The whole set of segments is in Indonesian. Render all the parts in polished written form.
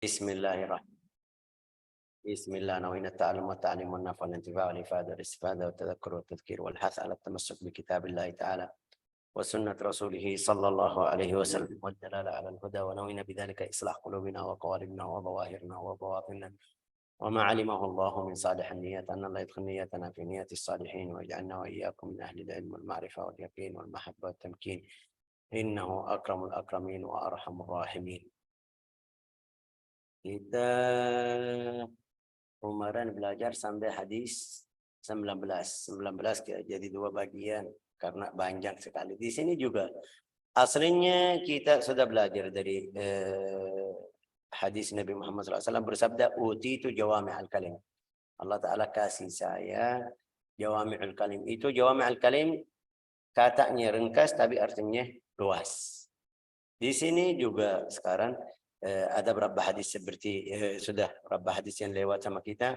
Bismillahirrahmanirrahim. Bismillah nawaitu ta'allum wa ta'lim wa nafa' wal intifa' wal ifada wal istifada wa tadhakkur wa tadhkir wal hath 'ala at-tamassuk bi kitabillah ta'ala wa sunnat rasulih sallallahu alaihi wasallam wal dalala 'ala al-huda wa nawaitu bidzalika islah qulubina wa qawalibna wa dhawahirna wa bawatinna wa ma 'alimahu Allah min salihin niyyat anna la yadkhul niyyatana fi niyyati as-salihin wa ij'alna wa iyyakum min ahli al-'ilm wal ma'rifah wal yaqin wal mahabbah wat tamkin innahu akramul akramin wa arhamur rahimin. Kita kemarin belajar sampai hadis 19 jadi dua bagian karena panjang sekali. Di sini juga aslinya kita sudah belajar dari hadis Nabi Muhammad SAW bersabda, utitu jawami'al kalim. Allah Ta'ala kasih saya jawami'ul kalim. Itu jawami'al kalim katanya ringkas tapi artinya luas. Di sini juga sekarang ada beberapa hadis seperti sudah beberapa hadis yang lewat sama kita.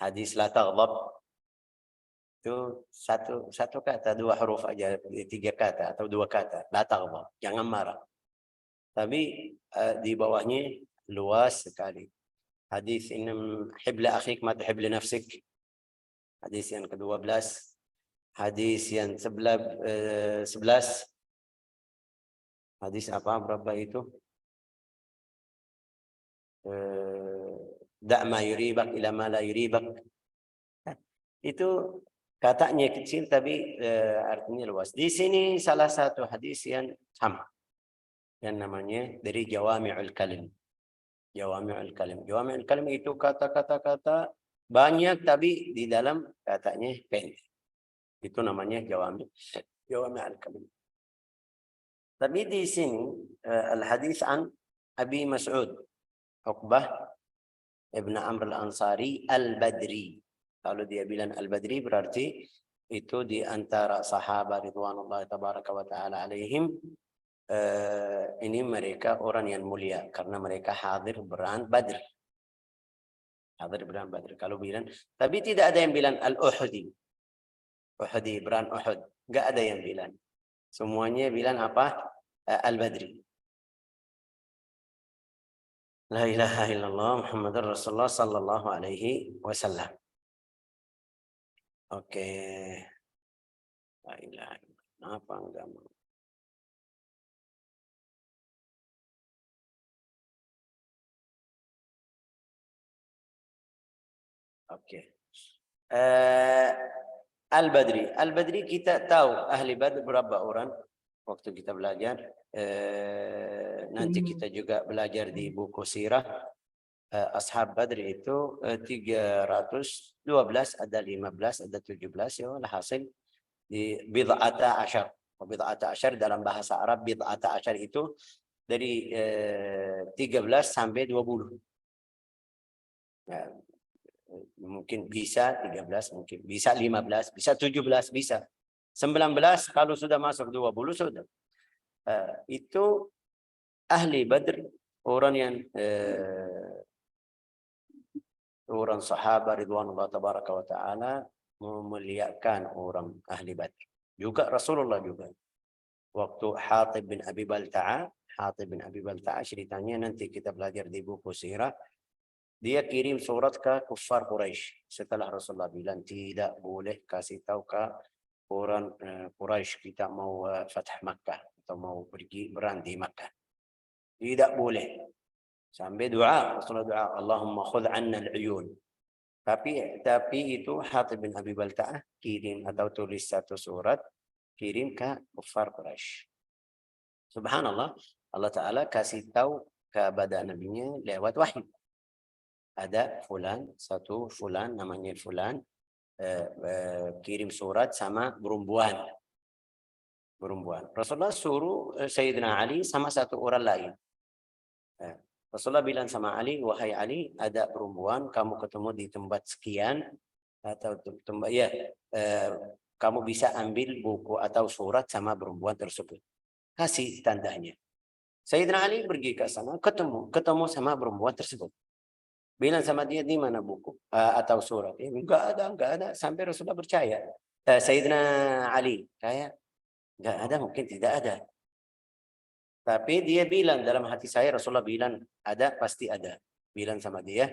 Hadis la taghdab itu satu kata, dua huruf aja, tiga kata atau dua kata. La taghdab, jangan marah. Tapi di bawahnya luas sekali. Hadis innam hibla akhik ma tuhib li nafsik. Hadis yang ke-12. Hadis yang 11. Hadis apa berapa itu? Da' ma yuribak ila ma la yuribak. Itu katanya kecil tapi artinya luas. Di sini salah satu hadis yang sama. Yang namanya dari jawami'ul kalim. Jawami'ul kalim. Jawami'ul kalim itu kata-kata banyak tapi di dalam katanya pendek. Itu namanya jawami'ul kalim. Tapi di sini al-hadis an Abi Mas'ud Uqbah Ibn Amr al-Ansari al-Badri. Kalau dia bilang al-Badri berarti itu di antara sahabat ridwanullah tabaraka wa ta'ala alaihim. Ini mereka orang yang mulia karena mereka hadir berang Badr. Hadir berang Badr. Kalau bilang, tapi tidak ada yang bilang al-Uhudi. Uhudi, berang Uhud. Enggak ada yang bilang. Semuanya bilang apa? Al-Badri. La ilaha illallah Muhammadur Rasulullah sallallahu alaihi wasallam. Oke. La ilaha illallah. Kenapa enggak mau? Oke. Al-Badri. Al-Badri kita tahu ahli Badr berapa orang waktu kita belajar. Nanti kita juga belajar di buku sirah. Ashab Badr itu 312, ada 15, ada 17 ya hasil di bid'ata asyar. Bid'ata asyar dalam bahasa Arab bid'ata asyar itu dari 13 sampai 20. Ya, mungkin bisa 13, mungkin bisa 15, bisa 17, bisa 19 kalau sudah masuk 20 sudah. Itu ahli Badr, orang yang orang sahabat ridwanullah tabaraka wa ta'ala memuliakan orang ahli Badr. Juga Rasulullah juga. Waktu Hatib bin Abi Balta'a ceritanya nanti kita belajar di buku sirah. Dia kirim surat ke kuffar Quraisy setelah Rasulullah bilang tidak boleh kasih tahu ke orang Quraisy kita mau Fath Makkah atau mau pergi berang di Makkah. Tidak boleh. Sampai doa, Rasulullah doa, Allahumma khudh 'anna al-'uyun. Tapi itu Hatib bin Abi Balta'ah kirim atau tulis satu surat kirim ke kuffar Quraisy. Subhanallah, Allah Ta'ala kasih tahu kepada nabinya lewat wahyu. Ada satu fulan namanya fulan kirim surat sama perempuan. Rasulullah suruh Sayyidina Ali sama satu orang lain. Rasulullah bilang sama Ali, wahai Ali, ada perempuan kamu ketemu di tempat sekian atau tempat kamu bisa ambil buku atau surat sama perempuan tersebut. Kasih tandanya. Sayyidina Ali pergi ke sana, ketemu sama perempuan tersebut. Bilang sama dia di mana buku atau surat. Enggak ada. Sampai Rasulullah percaya. Sayyidina Ali, kayak enggak ada, mungkin tidak ada. Tapi dia bilang dalam hati saya, Rasulullah bilang ada, pasti ada. bilang sama dia,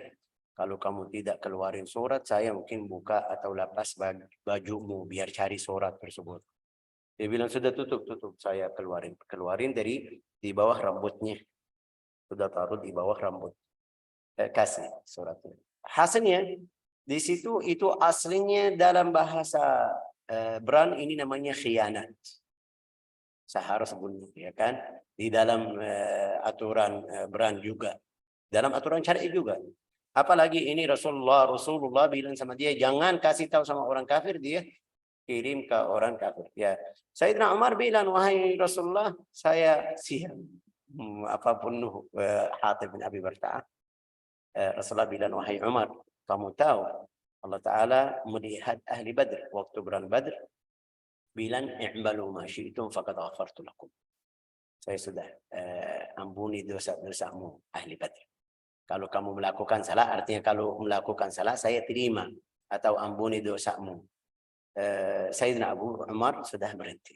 kalau kamu tidak keluarin surat, saya mungkin buka atau lepas bajumu biar cari surat tersebut. Dia bilang sudah tutup, saya keluarin dari di bawah rambutnya, sudah taruh di bawah rambut, kasih suratnya. Hasilnya di situ itu aslinya dalam bahasa Bran ini namanya khianat. Saya harus bunuh, ya kan? Di dalam aturan Bran juga, dalam aturan syar'i juga. Apalagi ini Rasulullah bilang sama dia, jangan kasih tahu sama orang kafir, dia kirim ke orang kafir. Ya, Sayyidina Umar bilang, wahai Rasulullah, saya siap apapun Hatib bin Abi Balta'ah. Rasulullah bilang, wahai Umar, kamu tahu Allah Ta'ala melihat ahli Badr waktu berang Badr, bilang i'malu ma syi'tum faqad ghafartu lakum. Saya sudah ampuni dosa-dosamu ahli Badr. Kalau kamu melakukan salah, artinya kalau melakukan salah saya terima atau ampuni dosamu. Sayyidina Abu Umar sudah berhenti.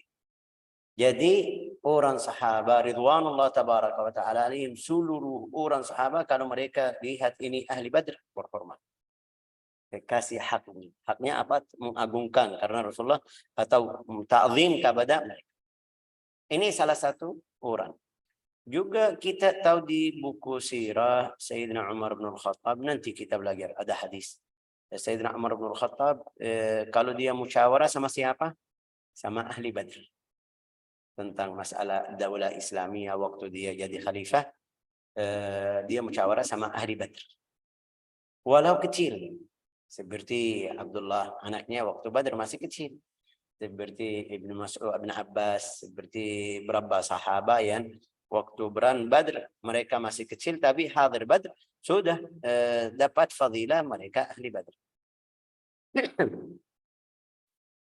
Jadi orang sahabat ridwanullah tabaraka wa ta'ala alaihim, seluruh orang sahabat kalau mereka lihat ini ahli Badr berhormat. Kasih haknya. Haknya apa? Mengagungkan karena Rasulullah atau ta'zim kepada mereka. Ini salah satu orang. Juga kita tahu di buku sirah Sayyidina Umar bin Khattab, nanti kita belajar ada hadis. Sayyidina Umar bin Khattab kalau dia musyawarah sama siapa? Sama ahli Badr. Tentang masalah daulah Islamiyah waktu dia jadi khalifah, dia musyawarah sama ahli Badr. Walau kecil. Seperti Abdullah anaknya waktu Badr masih kecil. Seperti Ibnu Mas'ud, Ibnu Abbas, seperti beberapa sahabat yang waktu berang Badr mereka masih kecil tapi hadir Badr sudah dapat fadilah mereka ahli Badr.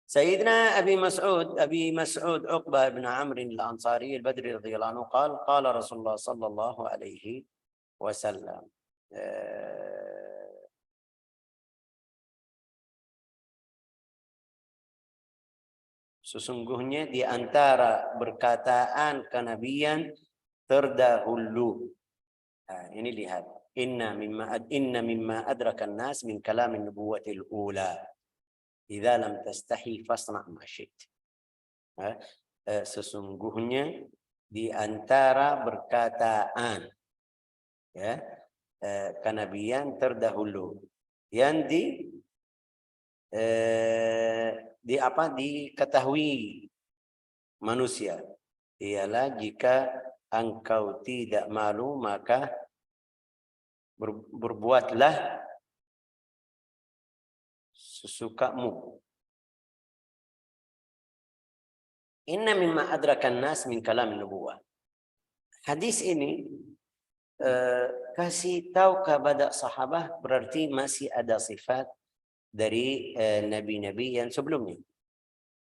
Sayyidina Abi Mas'ud Uqbah bin Amr al-Ansari al-Badri radhiyallahu anhu qala Rasulullah sallallahu alaihi wasallam, sesungguhnya di antara berkataan kenabian terdahulu. Nah, ini lihat. Inna mimma adrakan nas min kalamin nubuwatil ula. Idza lam tastahi fasna' ma syi'ta. Sesungguhnya di antara berkataan ya kenabian terdahulu yang diketahui manusia ialah jika engkau tidak malu maka berbuatlah sesukamu. Inna mimma adrakan nas min kalam nubuwah. Hadis ini kasih tahu kepada sahabat berarti masih ada sifat dari nabi-nabi yang sebelumnya.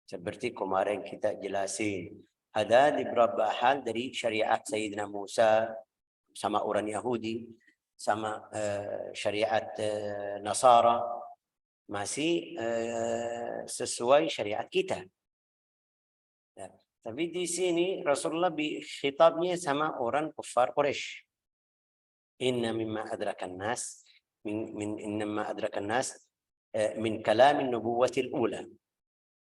Seperti kemarin kita jelasin, ada di beberapa hal dari syariat Sayyidina Musa sama orang Yahudi, sama syariat Nasara, masih sesuai syariat kita. Ya. Tapi di sini Rasulullah khitabnya sama orang kufar Quraisy. Inna mimma adrakan nas min kalamin nubuwatil ula.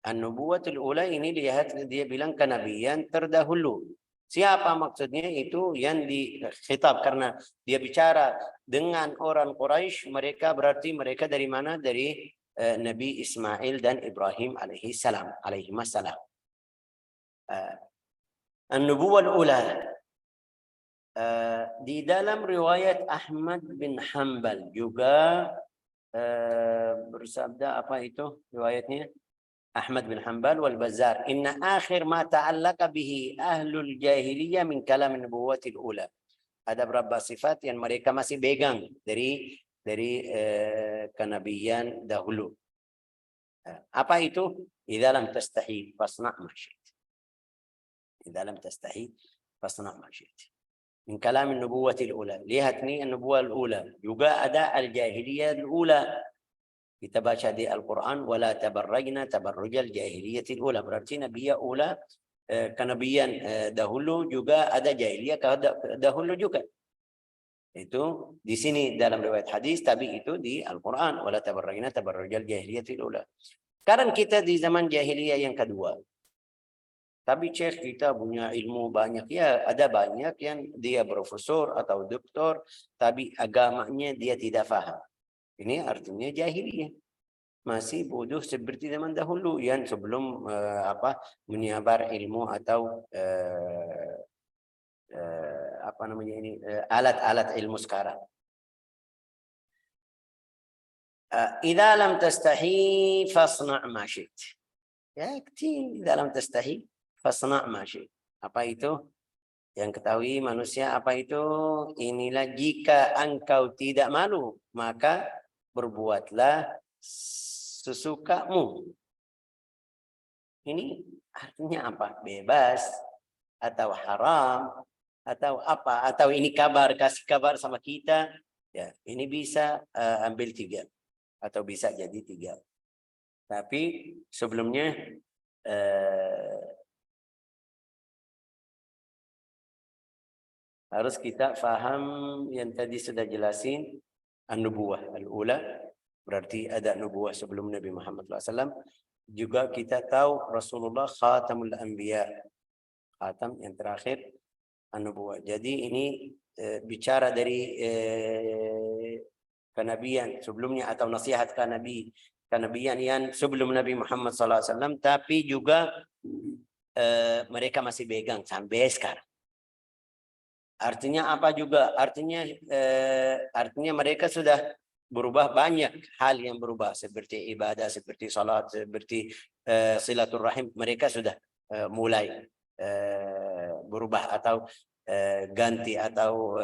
An-nubuwatul ula ini lihat dia bilang kenabian terdahulu. Siapa maksudnya? Itu yang dikhitab karena dia bicara dengan orang Quraisy, mereka berarti mereka dari mana? Dari Nabi Ismail dan Ibrahim alaihi salam. An-nubuwal ula. Di dalam riwayat Ahmad bin Hanbal juga bersabda, apa itu riwayatnya? Ahmad bin Hanbal wal Bazzar, inna akhir ma ta'allaqa bihi ahlul jahiliyah min kalam nubuwatil ula. Ada beberapa sifat yang mereka masih pegang dari kenabian dahulu. Apa itu? Idza lam tastahi fasna' ma syi'ta. Idza lam tastahi fasna' ma syi'ta. Min kalam nubuwatil ula. Lihat nih an-nubuwah al-ula. Juga ada al-jahiliyah al-ula. Kita baca di Al-Quran, wala tabarrajna tabarrujal jahiliyatil ula. Berarti nabiya ula, kenabian dahulu juga ada jahiliyah dahulu juga. Itu di sini dalam riwayat hadis, tapi itu di Al-Quran. Wala tabarrajna tabarrujal jahiliyatil ula. Sekarang kita di zaman jahiliyah yang kedua. Tapi Syekh kita punya ilmu banyak. Ya, ada banyak yang dia profesor atau doktor, tapi agamanya dia tidak faham. Ini artinya jahiliyah. Masih bodoh seperti zaman dahulu yang sebelum menyebar ilmu atau apa namanya ini alat-alat ilmu sekarang. Idza lam tastahi fasna' ma syi'ta. Ya, kecil. Idza lam tastahi fasna' ma syi'ta. Apa itu? Yang ketahui manusia apa itu? Inilah jika engkau tidak malu, maka berbuatlah sesukamu. Ini artinya apa? Bebas atau haram atau apa? Atau ini kabar, kasih kabar sama kita. Ya, ini bisa ambil 3 atau bisa jadi 3. Tapi sebelumnya harus kita faham yang tadi sudah jelasin an-nubuwah al-ula, berarti ada nubuwah sebelum Nabi Muhammad SAW. Juga kita tahu Rasulullah khatamul anbiya, khatam yang terakhir an-nubuwah. Jadi ini bicara dari kenabian sebelumnya atau nasihat kenabian yang sebelum Nabi Muhammad SAW, tapi juga mereka masih pegang sampai sekarang. Artinya apa juga? Artinya mereka sudah berubah, banyak hal yang berubah seperti ibadah, seperti salat, seperti silaturahim. Mereka sudah mulai berubah atau ganti atau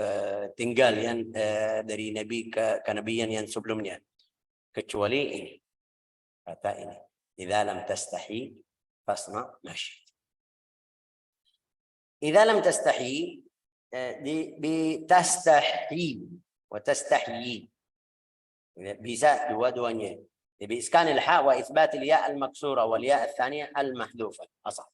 tinggal yang dari nabi ke kenabian yang sebelumnya. Kecuali ini, kata ini, idza lam tastahi fasna' ma syi'ta. Idza lam tastahi بتستحي وتستحيي bisa dua-duanya. بإسكان الحاء وإثبات الياء المكسورة والياء الثانية المحذوفة أصح.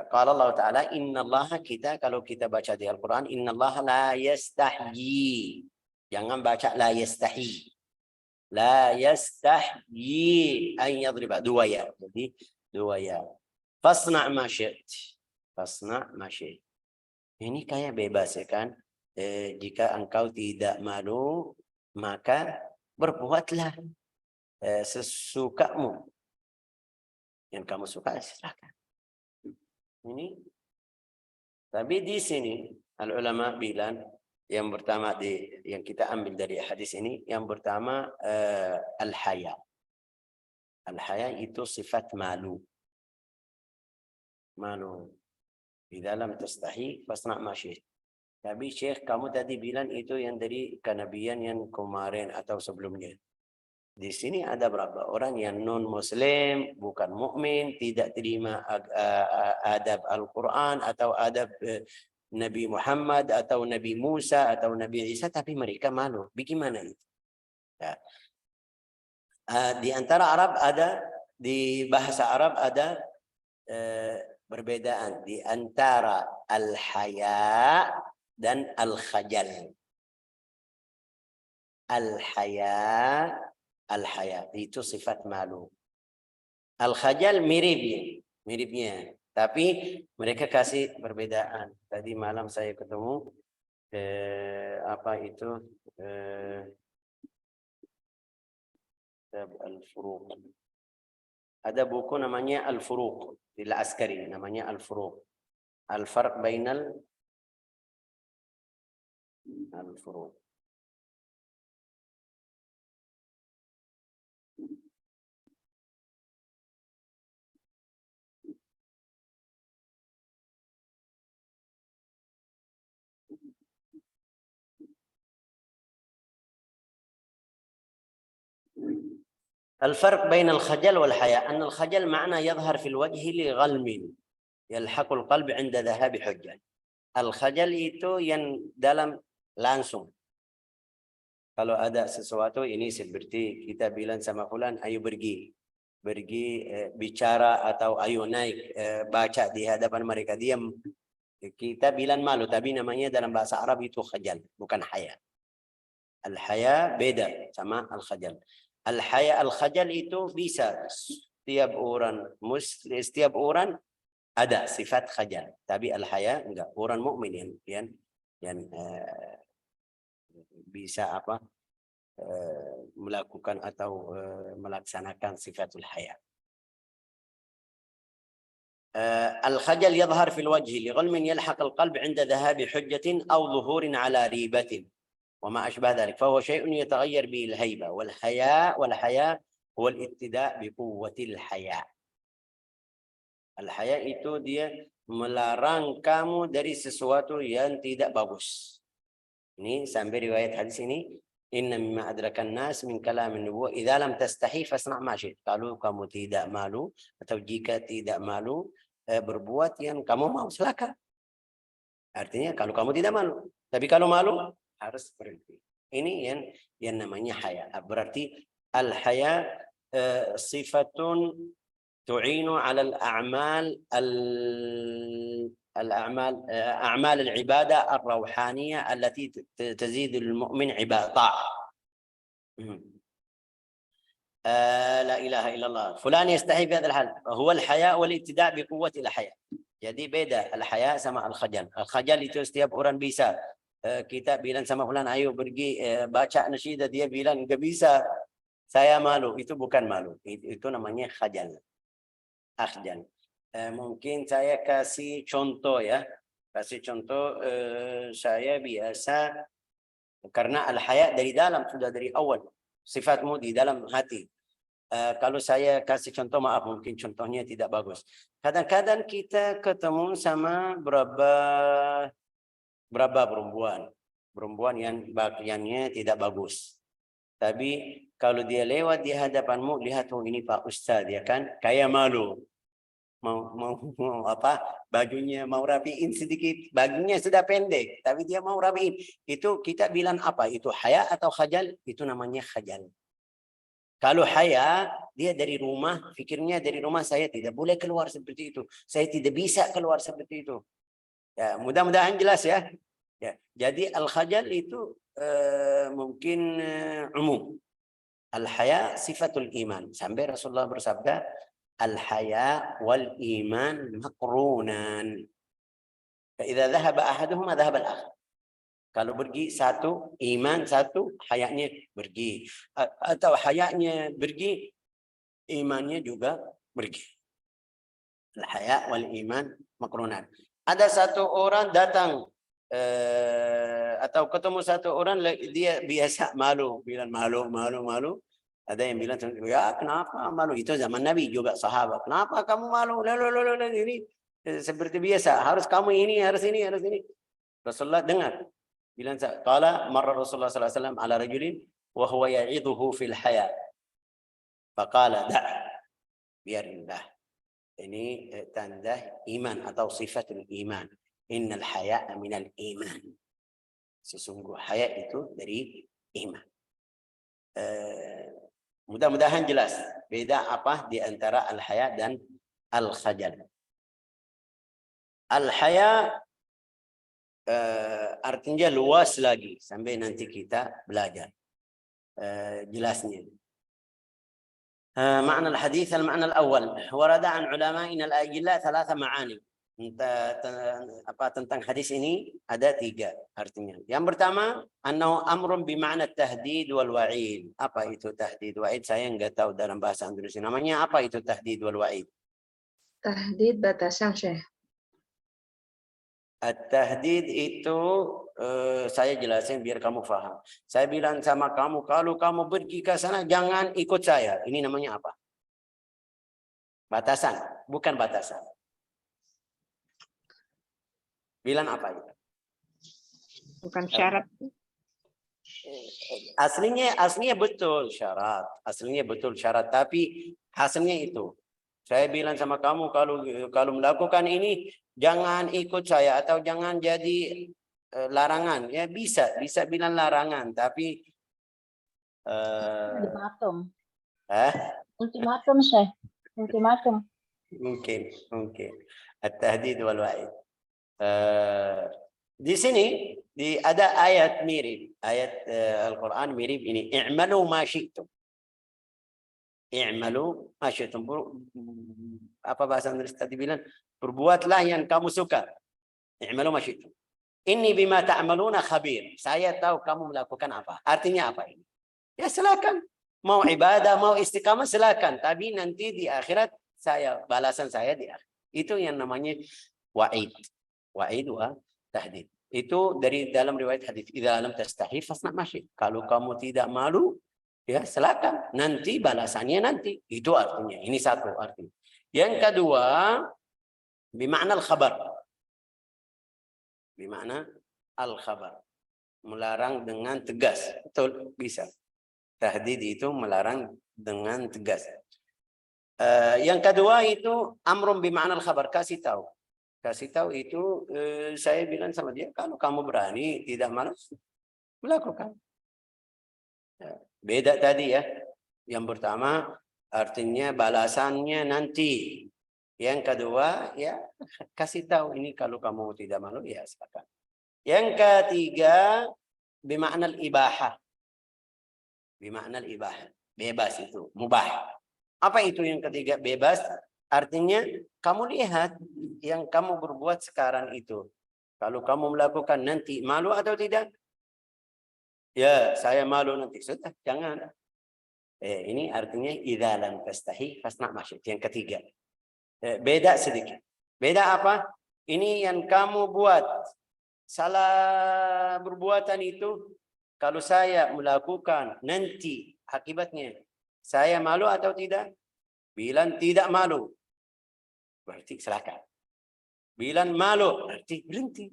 قال الله تعالى إن الله, kita kalau kita baca di Al-Quran, إن الله لا يستحيي, jangan baca لا يستحي, لا يستحيي أن يضرب, 2 ya, jadi 2 ya. فاصنع ما شئت, فاصنع ما شئت. Ini kayak bebas ya kan. Jika engkau tidak malu, maka berbuatlah sesukamu. Yang kamu suka, silakan. Ini. Tapi di sini al-ulama bilang yang pertama yang kita ambil dari hadis ini, yang pertama al-haya. Al-haya itu sifat malu. Malu. Di dalam tastahi fasna' ma syi'ta. Tapi Syekh, kamu tadi bilang itu yang dari kenabian yang kemarin atau sebelumnya. Di sini ada berapa orang yang non muslim, bukan mukmin, tidak terima adab Al-Quran atau adab Nabi Muhammad atau Nabi Musa atau Nabi Isa, tapi mereka malu. Bagaimana itu? Ya. Di antara Arab ada, di bahasa Arab ada perbedaan di antara al-haya dan al-khajal. Al-haya, itu sifat malu. Al-khajal miripnya, tapi mereka kasih perbedaan. Tadi malam saya ketemu al-furuq. Ada buku namanya Al-Furuq, di Al-Askari namanya Al-Furuq. Al-farq bainal al-furuq. الفرق بين الخجل والحياء أن الخجل معنى يظهر في الوجه لغلم يلحق القلب عند ذهاب حجة. Al-khajal itu yang dalam langsung. Kalau ada sesuatu ini seperti kita bilang sama fulan, ayo pergi bicara atau ayo naik baca di hadapan mereka, diam Kita bilang malu, tapi namanya dalam bahasa Arab itu khajal, bukan haya. Al-haya beda sama al-khajal. Al-haya, al-khajal itu bisa setiap orang ada sifat khajal, tapi al-haya enggak. Orang mukmin yang bisa melakukan atau melaksanakan sifatul haya. الخجل يظهر في الوجه لغلم يلحق القلب عند ذهاب حجة أو ظهور على ريبة وما أشبه ذلك، فهو شيء يتغير به الهيبة والحياء هو الابتداء بقوة الحياء. الحياء itu dia melarang kamu dari sesuatu yang tidak bagus. Ini sampai riwayat hadis ini, inna mimma adrakan nas min kalam an-nubuwah idza lam tastahi fasna' ma syi'ta. Kalau kamu tidak malu atau jika tidak malu berbuat yang kamu mau, silakan. Artinya kalau kamu tidak malu, tapi kalau malu harus berhenti. Ini yang namanya haya. Berarti al-haya sifatun tu'inu 'ala أعمال العبادة الروحانية التي تزيد المؤمن عبادة. لا إله إلا الله. فلان يستحي في هذا الحال. هو الحياء والابتداء بقوة الحياء. Jadi beda al-haya sama al-khajal. Al-khajal itu setiap orang bisa. Kita bilang sama fulan, ayo pergi baca nasyidah, dia bilang enggak bisa, saya malu. Itu bukan malu. Itu namanya khajal. Akhjal. Mungkin saya kasih contoh ya. Kasih contoh, saya biasa, karena al-haya dari dalam, sudah dari awal. Sifatmu di dalam hati. Kalau saya kasih contoh, maaf mungkin contohnya tidak bagus. Kadang-kadang kita ketemu sama berapa perempuan yang pakaiannya tidak bagus. Tapi kalau dia lewat di hadapanmu, lihat, oh ini Pak Ustadz, ya kan, kayak malu. Mau bajunya mau rapiin sedikit, bajunya sudah pendek tapi dia mau rapiin. Itu kita bilang apa? Itu haya atau khajal? Itu namanya khajal. Kalau haya, dia dari rumah, pikirnya dari rumah, saya tidak boleh keluar seperti itu, saya tidak bisa keluar seperti itu. Ya, mudah-mudahan jelas ya. Ya, jadi al-khajal itu mungkin umum. Al-haya sifatul iman. Sampai Rasulullah bersabda, al-haya wal iman maqrunan. Fa idza dhahaba ahaduhuma dhahaba al-akhar. Kalau pergi satu, iman satu, hayanya pergi. Atau hayanya pergi, imannya juga pergi. Al-haya wal iman maqrunan. Ada satu orang datang atau ketemu satu orang, dia biasa malu, bilang malu. Ada yang bilang, ya kenapa malu? Itu zaman Nabi juga, sahabat. Kenapa kamu malu? Lalu ini seperti biasa. Harus kamu ini, harus ini. Rasulullah dengar. Bilang, qala marra Rasulullah sallallahu alaihi wasallam ala rajulin wa huwa ya'idhuhu fil haya. Faqala biarinlah. Ini tanda iman atau sifatul iman. Innal haya'a minal iman. Sesungguh haya itu dari iman. Mudah-mudahan jelas beda apa di antara al-haya dan al-khajal. Al-haya artinya luas lagi, sampai nanti kita belajar jelasnya. معنى الحديث المعنى الأول ورد عن علمائنا الأجلاء 3 معاني. Tentang hadis ini ada 3 artinya. Yang pertama, annahu amrun bima'na tahdid wal wa'id. Apa itu tahdid wa'id? Saya enggak tahu dalam bahasa Indonesia. Namanya apa itu tahdid wal wa'id? Tahdid batasan, Syekh. At-tahdid itu saya jelasin biar kamu paham. Saya bilang sama kamu, kalau kamu pergi ke sana jangan ikut saya. Ini namanya apa? Batasan, bukan batasan. Bilang apa itu? Bukan syarat. Aslinya betul syarat. Aslinya betul syarat, tapi hasilnya itu. Saya bilang sama kamu, kalau melakukan ini jangan ikut saya atau jangan jadi larangan. Ya bisa bilang larangan, tapi ultimatum. Ultimatum, Syekh. Ultimatum. Mungkin. At-tahdid wal wa'id. Di sini ada ayat mirip, ayat Al-Quran mirip ini. I'malu ma syi'tum. I'malu ma syi'tum. Apa bahasa Inggris tadi bilang? Berbuatlah yang kamu suka. I'malu ma syi'tum. Inni bima ta'maluna khabir. Saya tahu kamu melakukan apa. Artinya apa ini? Ya silakan. Mau ibadah, mau istiqamah silakan. Tapi nanti di akhirat balasan saya di akhirat. Itu yang namanya wa'id. Wa'id wa tahdid. Itu dari dalam riwayat hadis. Idza lam tastahi fasna masyi. Kalau kamu tidak malu, ya silakan. Nanti balasannya nanti. Itu artinya. Ini satu artinya. Yang kedua, bimakna al-khabar. Bimakna al-khabar. Melarang dengan tegas. Betul, bisa. Tahdid itu melarang dengan tegas. Yang kedua itu amrun bimakna al-khabar. Kasih tahu. Kasih tahu itu saya bilang sama dia, kalau kamu berani tidak malas melakukan. Beda tadi ya. Yang pertama artinya balasannya nanti. Yang kedua ya kasih tahu ini kalau kamu tidak malu ya silakan. Yang ketiga bimakna al-ibahah. Bimakna al-ibahah. Bebas itu, mubah. Apa itu yang ketiga bebas? Artinya kamu lihat yang kamu berbuat sekarang itu. Kalau kamu melakukan nanti malu atau tidak? Ya, saya malu nanti. Sudah, jangan. Ini artinya idza lam tastahi fasna ma syi'ta. Yang ketiga. Beda sedikit. Beda apa? Ini yang kamu buat. Salah perbuatan itu kalau saya melakukan nanti akibatnya saya malu atau tidak? Bilang tidak malu. Berarti silakan. Bilang malu, berarti berhenti.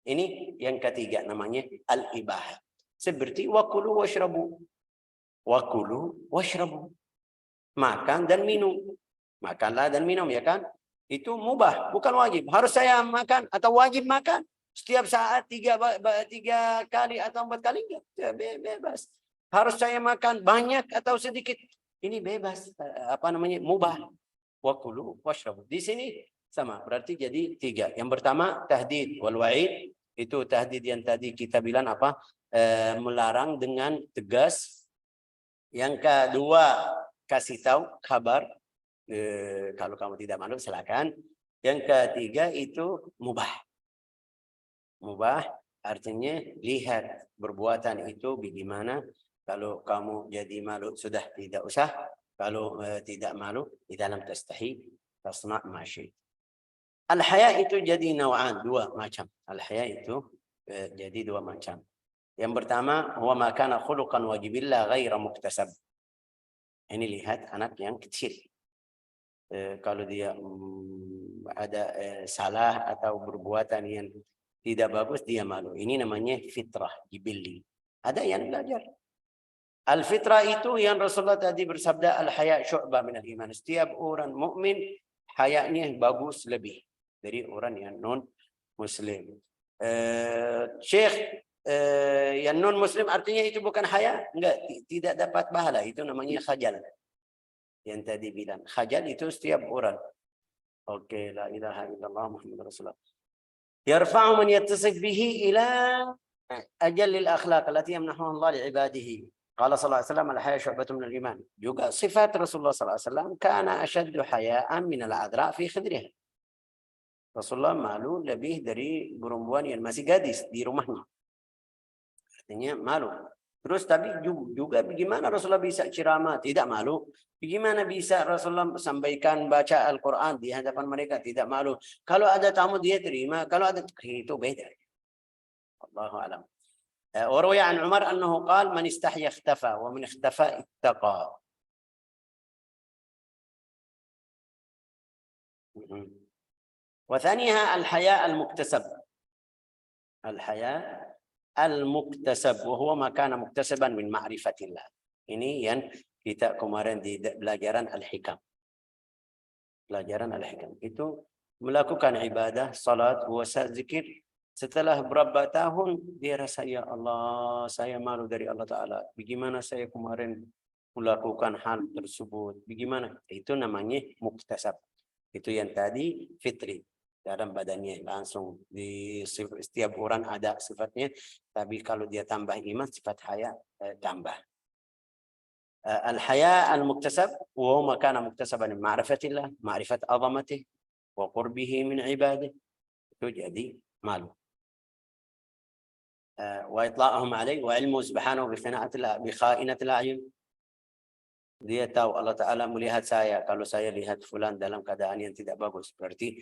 Ini yang ketiga namanya al-ibahah. Seperti wakulu washrabu. Wakulu washrabu. Makan dan minum. Makanlah dan minum ya kan? Itu mubah, bukan wajib. Harus saya makan atau wajib makan setiap saat tiga kali atau 4 kali enggak? Ya, bebas. Harus saya makan banyak atau sedikit? Ini bebas. Apa namanya? Mubah. Wakulu washrabu. Di sini sama, berarti jadi 3. Yang pertama tahdid wal wa'id, itu tahdid yang tadi kita bilang apa? Melarang dengan tegas. Yang kedua kasih tahu kabar, kalau kamu tidak malu silakan. Yang ketiga itu mubah. Mubah artinya lihat perbuatan itu bagaimana. Kalau kamu jadi malu sudah tidak usah. Kalau tidak malu, di dalam tastahi, tasna' ma syi'ta. Al-haya itu jadi naw'an, 2 macam. Al-haya itu jadi 2 macam. Yang pertama, huwa ma kana khuluqan wajibillah ghaira muktasab. Ini lihat anak yang kecil. Kalau dia ada salah atau perbuatan yang tidak bagus, dia malu. Ini namanya fitrah, jibilli. Ada yang belajar. Al-fitrah itu yang Rasulullah tadi bersabda al-haya syu'bah minal iman. Setiap orang mukmin hayanya bagus lebih dari orang yang non muslim. Syekh yang non muslim artinya itu bukan haya? Enggak, tidak dapat pahala. Itu namanya khajal. Yang tadi bilang khajal itu setiap orang. Oke, la ilaha illallah Muhammadur Rasulullah. Yarfa'u man yattasif bihi ila ajallil akhlaq allati yamnahu Allah li ibadihi. Qala sallallahu alaihi wasallam al-haya syu'batun minal iman. Juga sifat Rasulullah sallallahu alaihi wasallam kana ashaddu haya'an min al-adra fi khidriha. Rasulullah malu lebih dari perempuan yang masih gadis di rumahnya. Artinya malu. Terus tapi juga bagaimana Rasulullah bisa ceramah tidak malu? Bagaimana bisa Rasulullah sampaikan baca Al-Quran di hadapan mereka tidak malu? Kalau ada tamu dia terima, kalau ada itu beda. Allahu a'lam. وروي عن عمر أنه قال من استحيا اختفى ومن اختفى اتقى. وثانيها الحياء المكتسب. الحياء المكتسب وهو ما كان مكتسبا من معرفة الله. Ini yang kita kemarin di pelajaran Al-Hikam. Pelajaran Al-Hikam itu melakukan ibadah, salat, puasa, zikir. Setelah berapa tahun dia rasa ya Allah, saya malu dari Allah Ta'ala. Bagaimana saya kemarin melakukan hal tersebut? Bagaimana? Itu namanya muktasab. Itu yang tadi fitri. dalam badannya langsung di setiap orang ada sifatnya, tapi kalau dia tambah iman sifat haya tambah. Al-haya al-muktasab wa ma kana muktasaban min ma'rifatillah, ma'rifat azamatihi wa qurbihi min ibadihi. Itu jadi malu. Wa itla'ahum alaihi wa ilmu subhanahu bi kha'inatil a'yun. Dia tahu Allah Ta'ala melihat saya. Kalau saya lihat fulan dalam keadaan yang tidak bagus, berarti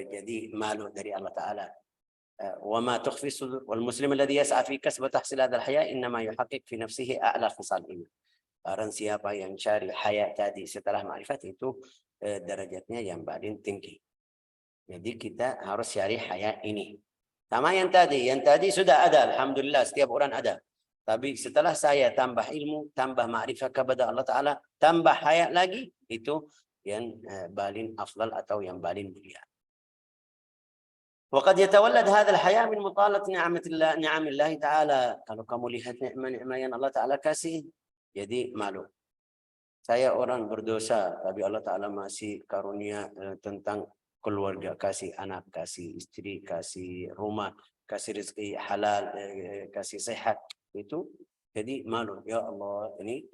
jadi malu dari Allah Ta'ala. Wa ma tukhfi sudur wal muslim alladhi yas'a fi kasb tahsil hadha al-haya innama yuhaqqiq fi nafsihi a'la khisal iman. Barang siapa yang cari haya tadi setelah ma'rifat itu derajatnya yang paling tinggi. Jadi kita harus cari haya ini. Sama yang tadi sudah ada, alhamdulillah setiap orang ada. Tapi setelah saya tambah ilmu, tambah ma'rifat kepada Allah Ta'ala, tambah haya lagi, itu yang paling afdal atau yang paling mulia. وقد يتولد هذا الحياة من مطالة نعم الله تعالى. Kalau kamu lihat nikmat-nikmat yang Allah Ta'ala kasih, jadi malu. Saya orang berdosa, tapi Allah Ta'ala masih karunia tentang keluarga, kasih anak, kasih istri, kasih rumah, kasih rezeki halal, kasih sehat. Itu jadi malu. Ya Allah, ini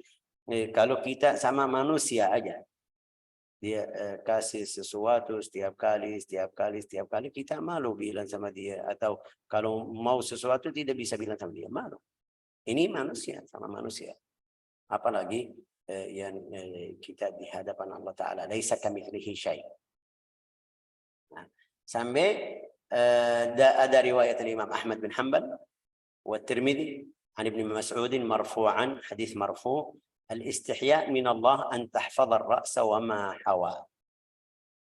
kalau kita sama manusia aja, dia kasih sesuatu setiap kali kita malu bilang sama dia, atau kalau mau sesuatu tidak bisa bilang sama dia, malu. Ini manusia sama manusia, apalagi yang kita di hadapan Allah Ta'ala, laisa kamitslihi syai'. Nah, sampai ada riwayat Imam Ahmad bin Hanbal wa Tirmidzi an Ibnu Mas'ud marfu'an, hadis marfu', al-istihya' min Allah an tahfadha ar-ra'sa wa ma hawa.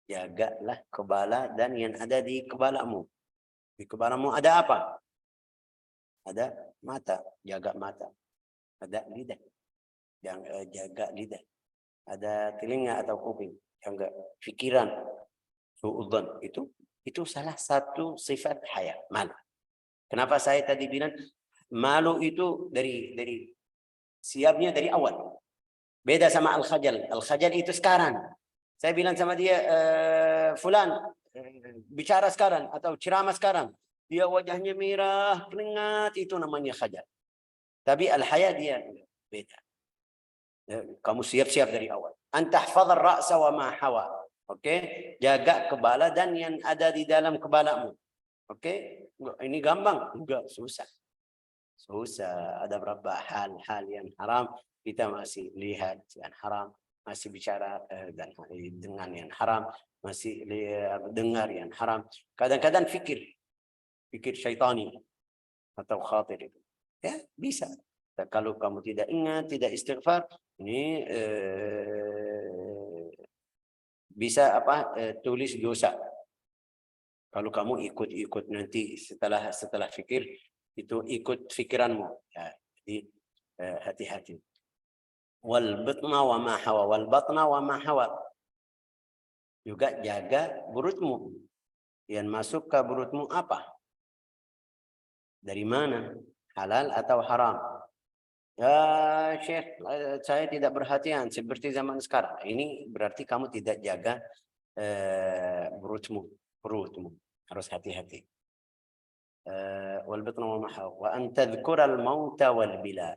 Jagalah kepala dan yang ada di kepalamu. Di kepalamu ada apa? Ada mata, jaga mata. Ada lidah, jaga lidah. Ada telinga atau kuping, jaga pikiran. Suudzon, itu salah satu sifat haya, malu. Kenapa saya tadi bilang malu itu dari siapnya dari awal. Beda sama al-khajal. Al-khajal itu sekarang. Saya bilang sama dia, fulan bicara sekarang atau ceramah sekarang, dia wajahnya merah, keringat, itu namanya khajal. Tapi al-haya dia beda. Kamu siap-siap dari awal. Antahfadhar ra'sa wa ma hawa. Oke, jaga kepala dan yang ada di dalam kepalamu. Oke, ini gampang? Enggak, susah. Susah. Ada beberapa hal-hal yang haram kita masih lihat yang haram, masih bicara dengan yang haram, masih dengar yang haram. Kadang-kadang fikir syaitani atau khatir itu. Ya, bisa. Kalau kamu tidak ingat, tidak istighfar, ini bisa tulis dosa. Kalau kamu ikut nanti setelah fikir itu ikut fikiranmu. Ya, jadi hati-hati. Wal batna wa ma hawa, wal batna wa ma hawa. Juga jaga perutmu. Yang masuk ke perutmu apa? Dari mana? Halal atau haram? Ya Syekh, saya tidak perhatian seperti zaman sekarang. Ini berarti kamu tidak jaga perutmu. Harus hati-hati. Wal batna wa ma hawa wa an tadhkural mauta wal bila.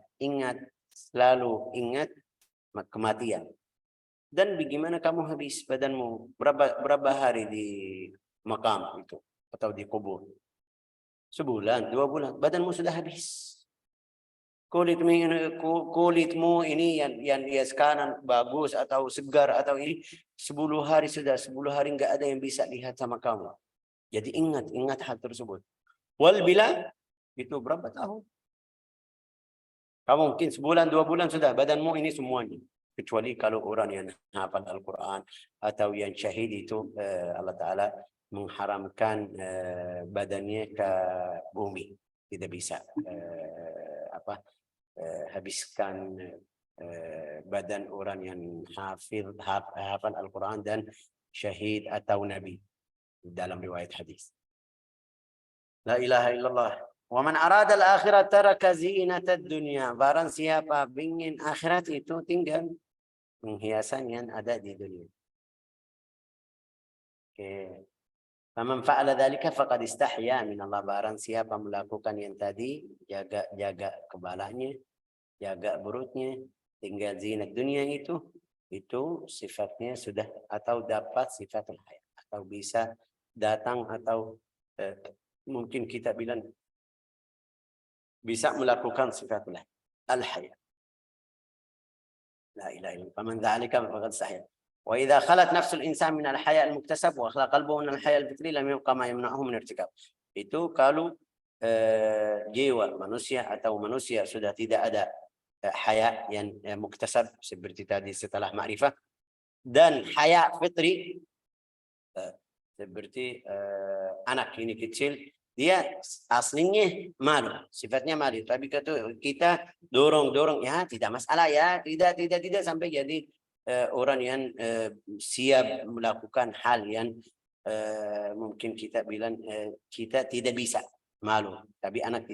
Selalu ingat kematian. Dan bagaimana kamu habis badanmu? Berapa hari di makam itu atau di kubur? Sebulan, 2 bulan, badanmu sudah habis. Kulitmu ini yang dia sekarang bagus atau segar atau ini 10 hari sudah, 10 hari enggak ada yang bisa lihat sama kamu. Jadi ingat hal tersebut. Wal bila itu berapa tahun? Kamu mungkin sebulan, 2 bulan sudah badanmu ini semuanya. Kecuali kalau orang yang hafal Al-Quran atau yang syahid itu Allah Ta'ala mengharamkan badannya ke bumi. Tidak bisa habiskan badan orang yang hafal Al-Quran dan syahid atau nabi dalam riwayat hadis. La ilaha illallah. Wa man arada al-akhirah taraka zinatad dunya. Barang siapa ingin akhirat itu tinggal penghiasan yang ada di dunia. Oke. Faman fa'ala dzalika faqad istahya min Allah. Barang siapa melakukan yang tadi, jaga kepalanya, jaga perutnya, tinggal zinat dunia itu sifatnya sudah atau dapat sifat al-haya, atau bisa datang atau mungkin kita bilang bisa melakukan sifat al-haya. La ilaha illallah. Faman dzalika faqad istahya. وإذا خلت نفس الإنسان من الحياء المكتسب وخلى قلبه من الحياء الفطري لم يبقى ما يمنعه من ارتكاب. Itu kalau jiwa manusia atau manusia sudah tidak ada haya yang muktasab seperti tadi setelah ma'rifah, dan haya fitri seperti anak ini kecil, dia aslinya malu, sifatnya malu, tapi kita dorong ya tidak masalah ya, tidak sampai jadi orang yang siap melakukan hal yang mungkin kita bilang kita tidak bisa, malu, tapi anak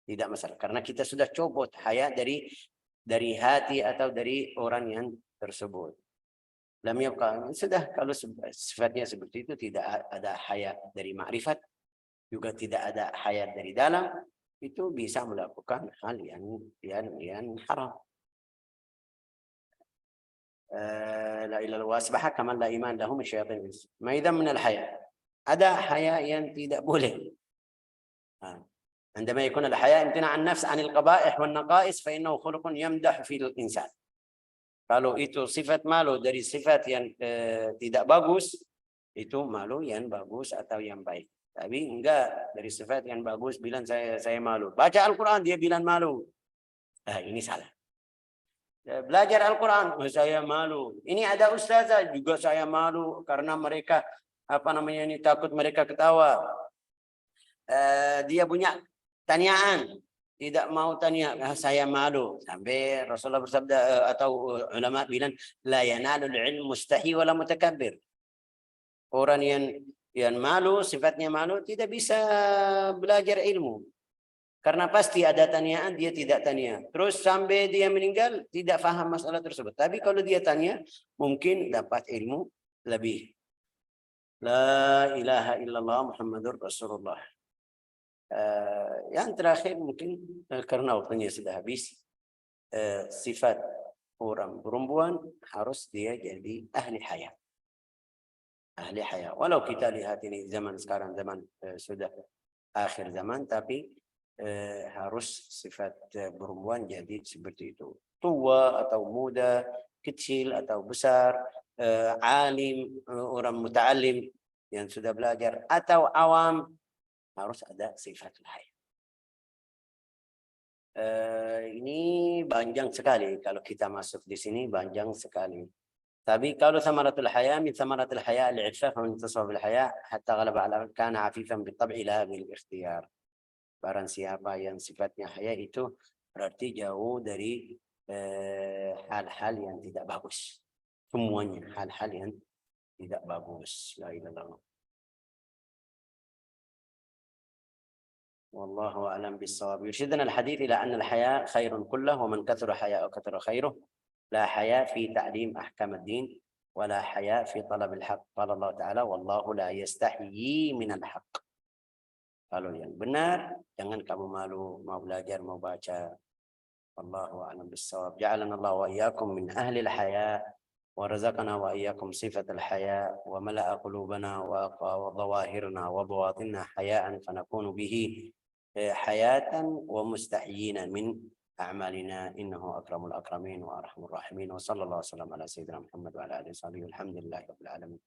tidak masalah, karena kita sudah copot haya dari hati atau dari orang yang tersebut. Lam yabqa, sudah kalau sifatnya seperti itu, tidak ada haya dari ma'rifat, juga tidak ada haya dari dalam, itu bisa melakukan hal yang haram. La ilaha wasbah kama la iman lahum syaitan. Maidan min al-haya. Ada haya yang tidak boleh. عندما يكون الحياء امتناع النفس عن القبائح والنقائص فإنه خلق يمدح في الإنسان. Kalau itu sifat malu dari sifat yang tidak bagus, itu malu yang bagus atau yang baik. Tapi enggak dari sifat yang bagus bilang saya malu. Baca Al-Quran dia bilang malu. Ini salah. Belajar Al-Quran, saya malu. Ini ada ustazah juga saya malu karena mereka ini takut mereka ketawa. Dia punya tanyaan, tidak mau tanya, saya malu. Sampai Rasulullah bersabda atau ulama bilang, la yanalul ilm mustahi wala mutakabbir. Orang yang malu, sifatnya malu, tidak bisa belajar ilmu. Karena pasti ada tanyaan, dia tidak tanya. Terus sampai dia meninggal, tidak faham masalah tersebut. Tapi kalau dia tanya, mungkin dapat ilmu lebih. La ilaha illallah Muhammadur Rasulullah. Yang terakhir mungkin karena waktunya sudah habis, sifat orang perempuan harus dia jadi ahli haya. Ahli haya. Walau kita lihat ini zaman sekarang, zaman sudah akhir zaman, tapi harus sifat perempuan jadi seperti itu. Tua atau muda, kecil atau besar, alim, orang muta'alim yang sudah belajar, atau awam, harus ada sifat haya. Ini panjang sekali kalau kita masuk di sini, panjang sekali. Tapi kalau samaratul haya, min samaratul haya al-'ifaf wa intisab al-haya hatta ghalaba ala kana 'afifan bi-tab'i la bil-ikhtiyar. Barang siapa yang sifatnya haya itu berarti jauh dari hal-hal yang tidak bagus. Semuanya hal-hal yang tidak bagus. La ilaha illallah. والله أعلم بالصواب. يرشدنا الحديث إلى أن الحياء خير كله ومن كثر حياء كثر خيره. لا حياء في تعليم أحكام الدين ولا حياء في طلب الحق. قال الله تعالى والله لا يستحيي من الحق. Kalau yang benar, jangan kamu malu mau belajar, mau baca. Wallahu a'lam bis-shawab. Ja'alana Allah wa iyyakum min ahli al-haya wa razaqana wa iyyakum sifat al-haya wa mala'a qulubana wa dhawahirna wa bawatinna haya'an fanakunu bihi hayatan wa mustahyina min a'malina innahu akramul akramin wa arhamur rahimin wa sallallahu alaihi wasallam ala sayyidina Muhammad wa ala alihi wa sahbihi alhamdulillahi rabbil alamin.